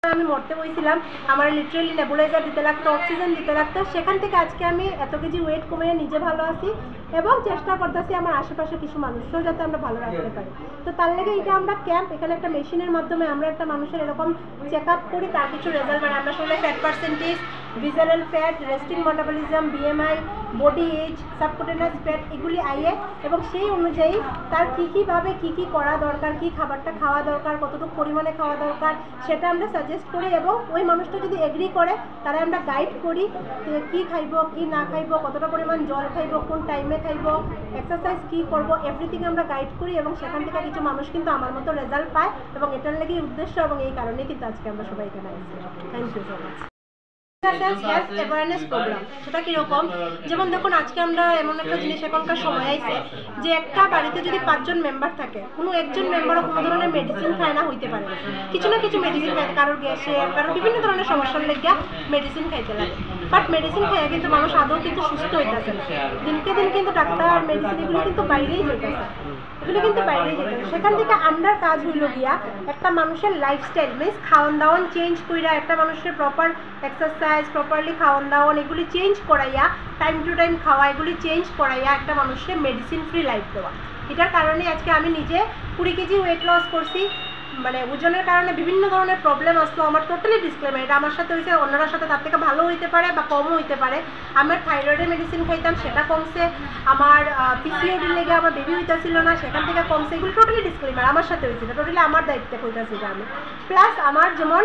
আমি মরতে বইছিলাম, আমার লিটারালি নেবুলাইজার দিতে লাগতো, অক্সিজেন দিতে লাগতো। সেখান থেকে আজকে আমি এত কেজি ওয়েট কমিয়ে নিজে ভালো আছি এবং চেষ্টা করতেছি আমার আশেপাশে কিছু মানুষও যাতে আমরা ভালো রাখতে পারি। তো তার লেগে এটা আমরা ক্যাম্প, এখানে একটা মেশিনের মাধ্যমে আমরা একটা মানুষের এরকম চেক আপ করি, তার কিছু রেজাল্ট মানে আমরা শরীরে fat percentage, visceral fat, resting metabolism, BMI, body age, subcutaneous fat এগুলি আইয়ে এবং সেই অনুযায়ী তার কীভাবে কী করা দরকার, কী খাবারটা খাওয়া দরকার, কতটুকু পরিমাণে খাওয়া দরকার সেটা আমরা সাজেস্ট করি এবং ওই মানুষটা যদি এগ্রি করে তারা আমরা গাইড করি কী খাইব, কী না খাইব, কতটা পরিমাণ জল খাইব, কোন টাইমে খাইব, এক্সারসাইজ কী করব, এভরিথিং আমরা গাইড করি এবং সেখান থেকে কিছু মানুষ কিন্তু আমার মতো রেজাল্ট পায় এবং এটার লেগেই উদ্দেশ্য এবং এই কারণেই কিন্তু আজকে আমরা সবাই এখানে আসছি। Thank you so much. Health awareness programme সেটা কীরকম, যেমন দেখুন আজকে আমরা এমন একটা জিনিস এখনকার সময় আইছে যে একটা বাড়িতে যদি 5 জন মেম্বার থাকে, কোনো একজন মেম্বারও কোনো ধরনের মেডিসিন খায় না হইতে পারে, কিছু না কিছু মেডিসিন খায়, কারোর গ্যাসের, কারোর বিভিন্ন ধরনের সমস্যার লেগে মেডিসিন খাইতে লাগে। বাট মেডিসিন খাইয়া কিন্তু মানুষ আদৌ কিন্তু সুস্থ হইতেছে না, দিনকে দিন কিন্তু ডাক্তার মেডিসিন এগুলো কিন্তু বাইরেই যেতেছে, এগুলো কিন্তু বাইরেই যেতেছে। সেখান থেকে আমরা কাজ হইল গিয়া একটা মানুষের লাইফস্টাইল মিনস খাওয়ান দাওয়ান চেঞ্জ কইরা, একটা মানুষের প্রপার এক্সারসাইজ, প্রপারলি খাওয়ান দাওয়ান এগুলি চেঞ্জ করাইয়া, টাইম টু টাইম খাওয়া এগুলি চেঞ্জ করাইয়া একটা মানুষের মেডিসিন ফ্রি লাইফ দেওয়া। এটার কারণে আজকে আমি নিজে 20 কেজি ওয়েট লস করছি। মানে ওজনের কারণে বিভিন্ন ধরনের প্রবলেম আসলো, আমার টোটালি ডিসক্লেমার, এটা আমার সাথে হয়েছে, অন্যরার সাথে তার থেকে ভালো হইতে পারে বা কমও হইতে পারে। আমার থাইরয়েডের মেডিসিন খাইতাম, সেটা কমছে। আমার পিসিওডির লেগে আমার বেবি হইতেছিল না, সেখান থেকে কমছে। এগুলো টোটালি ডিসক্লেমার, আমার সাথে হয়েছে, টোটালি আমার দায়িত্বে হইতেছে আমি। প্লাস আমার যেমন